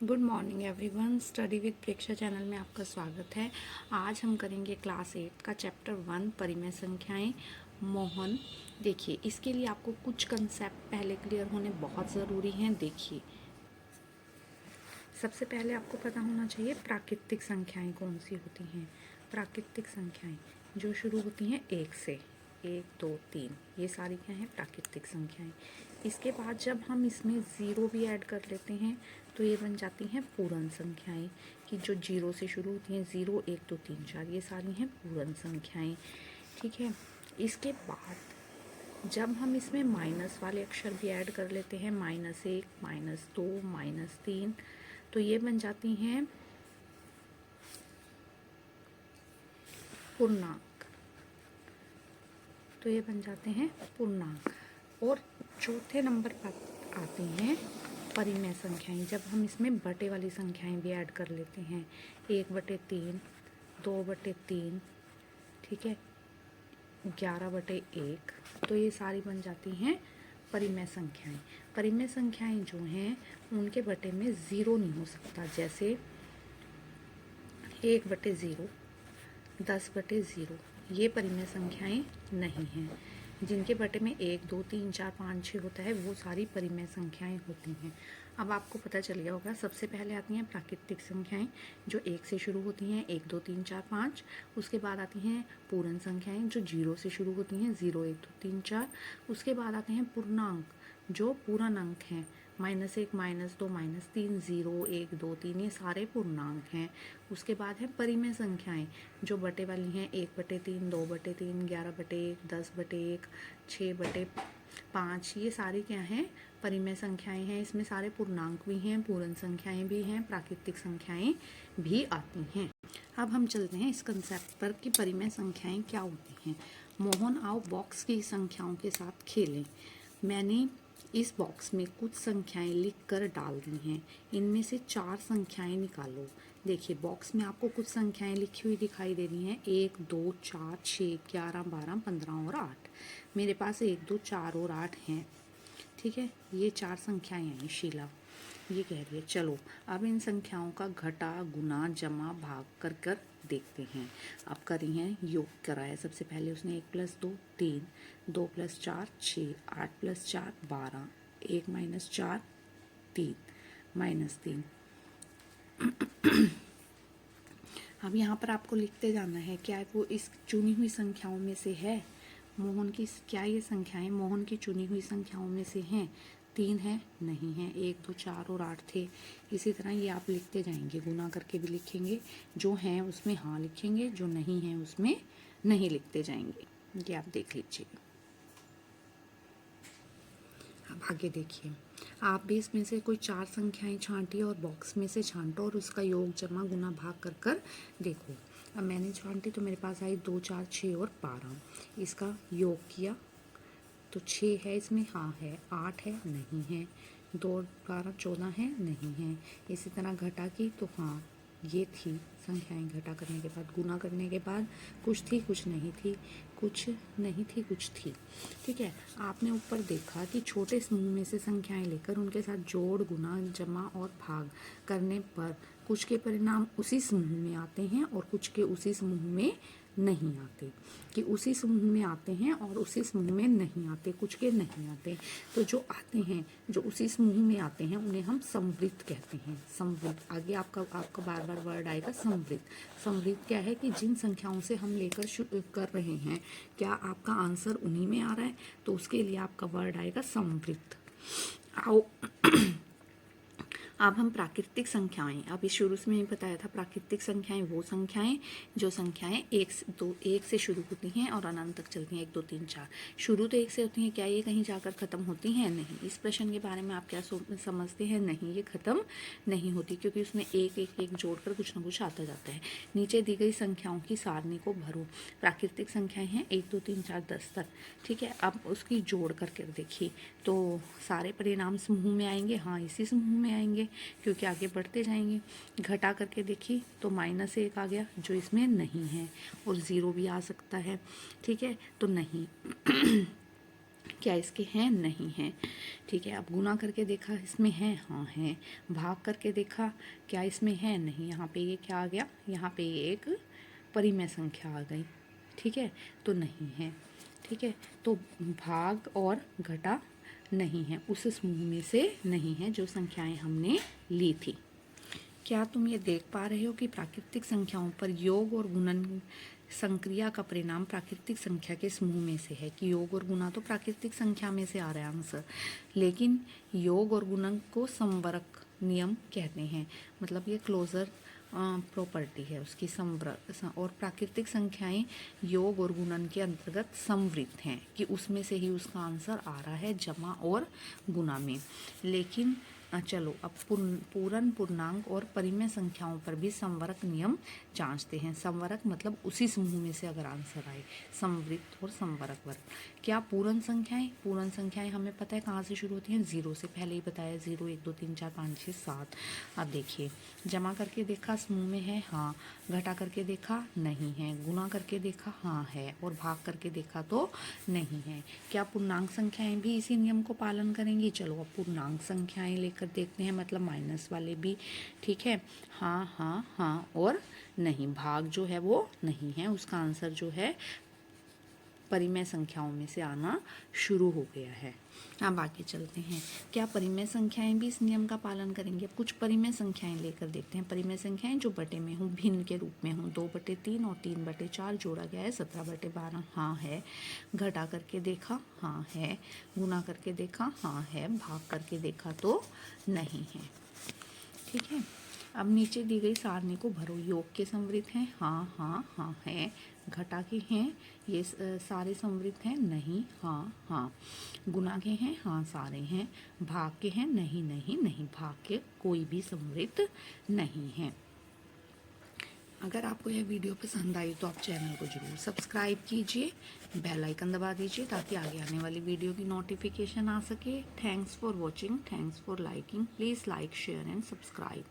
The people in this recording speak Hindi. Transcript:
Good morning everyone. Study with Preksha channel में आपका स्वागत है। आज हम करेंगे क्लास 8 का चैप्टर 1 परिमेय संख्याएं। मोहन, देखिए इसके लिए आपको कुछ कंसेप्ट पहले क्लियर होने बहुत ज़रूरी हैं। देखिए, सबसे पहले आपको पता होना चाहिए प्राकृतिक संख्याएं कौन सी होती हैं। प्राकृतिक संख्याएं जो शुरू होती हैं 1 से, 1 2 3, ये सारी क्या हैं? प्राकृतिक संख्याएं। इसके बाद जब हम इसमें ज़ीरो भी ऐड कर लेते हैं तो ये बन जाती हैं पूर्ण संख्याएं, कि जो जीरो से शुरू होती हैं, 0 1 2 3 4, ये सारी हैं पूर्ण संख्याएं। ठीक है। इसके बाद जब हम इसमें माइनस वाले अक्षर भी ऐड कर लेते हैं, -1 -2 -3, तो ये बन जाती हैं पूर्णांक। तो ये बन जाते हैं पूर्णांक। और चौथे नंबर पर आती हैं परिमेय संख्याएं, जब हम इसमें बटे वाली संख्याएं भी ऐड कर लेते हैं, 1/3, 2/3, ठीक है, 11/1, तो ये सारी बन जाती हैं परिमेय संख्याएं। परिमेय संख्याएं जो हैं उनके बटे में ज़ीरो नहीं हो सकता, जैसे 1/0, 10/0, ये परिमेय संख्याएं नहीं हैं। जिनके बटे में 1 2 3 4 5 6 होता है वो सारी परिमेय संख्याएं होती हैं। अब आपको पता चल गया होगा, सबसे पहले आती हैं प्राकृतिक संख्याएं जो 1 से शुरू होती हैं, 1 2 3 4 5। उसके बाद आती हैं पूर्ण संख्याएं जो 0 से शुरू होती हैं, 0 1 2 3 4। उसके बाद आते हैं पूर्णांक जो पूर्ण अंक हैं, -1 -2 -3 0 1 2 3, ये सारे पूर्णांक हैं। उसके बाद है परिमेय संख्याएं जो बटे वाली हैं, 1/3, 2/3, 11/1, 10/1, 6/5, ये सारी क्या हैं? परिमेय संख्याएं हैं। इसमें सारे पूर्णांक भी हैं, पूर्ण संख्याएं भी हैं, प्राकृतिक संख्याएं भी आती हैं। अब हम चलते हैं इस कंसेप्ट पर कि परिमेय संख्याएं क्या होती हैं। मोहन, आओ बॉक्स की संख्याओं के साथ खेलें। मैंने इस बॉक्स में कुछ संख्याएं लिख कर डाल दी हैं, इनमें से 4 संख्याएं निकालो। देखिए, बॉक्स में आपको कुछ संख्याएं लिखी हुई दिखाई दे रही हैं, 1 2 4 6 11 12 15 और 8। मेरे पास 1 2 4 और 8 हैं। ठीक है, ये 4 संख्याएं हैं। शीला ये कह रही है, चलो अब इन संख्याओं का घटा गुना जमा भाग कर कर देखते हैं। अब करी हैं योग कराया। सबसे पहले उसने 1 + 2 3, 2 + 4 6, 8 + 4 12, 1 - 4 3 -3। अब यहाँ पर आपको लिखते जाना है, क्या वो इस चुनी हुई संख्याओं में से है? मोहन की क्या ये संख्याएं मोहन की चुनी हुई संख्याओं में से हैं? 3 है? नहीं है। 1 2 4 और 8 थे। इसी तरह ये आप लिखते जाएंगे, गुना करके भी लिखेंगे, जो हैं उसमें हाँ लिखेंगे, जो नहीं है उसमें नहीं लिखते जाएंगे। ये आप देख लीजिए। अब आगे देखिए, आप भी इसमें से कोई 4 संख्याएं छांटिए और बॉक्स में से छांटो और उसका योग जमा गुना भाग कर कर देखो। अब मैंने छांटी तो मेरे पास आई 2 4 6 और 12। इसका योग किया तो 6 है इसमें, हाँ है। 8 है? नहीं है। 2 12 14 है? नहीं है। इसी तरह घटा की तो हाँ ये थी संख्याएं। घटा करने के बाद, गुना करने के बाद कुछ थी कुछ नहीं थी, कुछ नहीं थी कुछ थी। ठीक है, आपने ऊपर देखा कि छोटे समूह में से संख्याएं लेकर उनके साथ जोड़ गुना जमा और भाग करने पर कुछ के परिणाम उसी समूह में आते हैं और कुछ के उसी समूह में नहीं आते। कि उसी समूह में आते हैं और उसी समूह में नहीं आते, कुछ के नहीं आते। तो जो आते हैं, जो उसी समूह में आते हैं, उन्हें हम समवृत्त कहते हैं। समवृत्त, आगे आपका बार बार वर्ड आएगा समवृत्त। समवृत्त क्या है? कि जिन संख्याओं से हम लेकर कर रहे हैं, क्या आपका आंसर उन्हीं में आ रहा है, तो उसके लिए आपका वर्ड आएगा समवृत्त। आओ अब हम प्राकृतिक संख्याएं, अभी शुरू में ही बताया था, प्राकृतिक संख्याएं वो संख्याएं जो संख्याएं 1 से शुरू होती हैं और अनंत तक चलती हैं, 1 2 3 4। शुरू तो 1 से होती हैं, क्या ये कहीं जाकर ख़त्म होती हैं? नहीं। इस प्रश्न के बारे में आप क्या समझते हैं? नहीं, ये ख़त्म नहीं होती, क्योंकि उसमें एक एक एक जोड़कर कुछ ना कुछ आता जाता है। नीचे दी गई संख्याओं की सारणी को भरो। प्राकृतिक संख्याएं हैं 1 2 3 4 10 तक। ठीक है, अब उसकी जोड़ करके देखिए तो सारे परिणाम समूह में आएंगे, हाँ इसी समूह में आएंगे क्योंकि आगे बढ़ते जाएंगे। घटा करके देखिए तो -1 आ गया जो इसमें नहीं है, और 0 भी आ सकता है। ठीक है, तो नहीं क्या इसके हैं, नहीं हैं। ठीक है, अब गुना करके देखा, इसमें है, हाँ है। भाग करके देखा, क्या इसमें है, नहीं। यहाँ पे ये क्या आ गया, यहाँ पे ये एक परिमेय संख्या आ गई। ठीक है, तो नहीं है। ठीक है, तो भाग और घटा नहीं है, उस समूह में से नहीं है जो संख्याएं हमने ली थी। क्या तुम ये देख पा रहे हो कि प्राकृतिक संख्याओं पर योग और गुणन संक्रिया का परिणाम प्राकृतिक संख्या के समूह में से है, कि योग और गुणा तो प्राकृतिक संख्या में से आ रहा है आंसर, लेकिन योग और गुणन को समवर्ग नियम कहते हैं। मतलब ये क्लोजर प्रॉपर्टी है उसकी, समवर्ग। और प्राकृतिक संख्याएं योग और गुणन के अंतर्गत समवृत्त हैं, कि उसमें से ही उसका आंसर आ रहा है जमा और गुणा में। लेकिन चलो अब पूर्ण, पूर्णांक और परिमेय संख्याओं पर भी समवर्ग नियम जांचते हैं। समवर्ग मतलब उसी समूह में से अगर आंसर आए, समवृत्त और समवर्ग वर्ग। क्या पूर्ण संख्याएं हमें पता है कहाँ से शुरू होती हैं, 0 से। पहले ही बताया 0, 1, 2, 3, 4, 5, 6, 7। अब देखिए, जमा करके देखा समूह में है, हाँ। घटा करके देखा, नहीं है। गुणा करके देखा, हाँ है। और भाग करके देखा तो नहीं है। क्या पूर्णांक संख्याएं भी इसी नियम को पालन करेंगी? चलो अब पूर्णांक संख्याएं लेकर देखते हैं, मतलब माइनस वाले भी। ठीक है, हाँ हाँ हाँ और नहीं। भाग जो है वो नहीं है, उसका आंसर जो है परिमेय संख्याओं में से आना शुरू हो गया है। अब आगे चलते हैं, क्या परिमेय संख्याएं भी इस नियम का पालन करेंगी? अब कुछ परिमेय संख्याएं लेकर देखते हैं। परिमेय संख्याएं जो बटे में हूँ, भिन्न के रूप में हूँ, 2/3 और 3/4 जोड़ा गया है 17/12, हाँ है। घटा करके देखा, हाँ है। गुना करके देखा, हाँ है। भाग करके देखा तो नहीं है। ठीक है, अब नीचे दी गई सारणी को भरो। योग के समवृत्त हैं, हाँ हाँ हाँ है। घटा के हैं, ये सारे समवृत्त हैं, नहीं हाँ हाँ। गुना के हैं, हाँ सारे हैं। भाग के हैं, नहीं नहीं नहीं, भाग के कोई भी समवृत्त नहीं है। अगर आपको यह वीडियो पसंद आई तो आप चैनल को जरूर सब्सक्राइब कीजिए, बेल आइकन दबा दीजिए ताकि आगे आने वाली वीडियो की नोटिफिकेशन आ सके। Thanks for watching, thanks for liking. Please like, share and subscribe.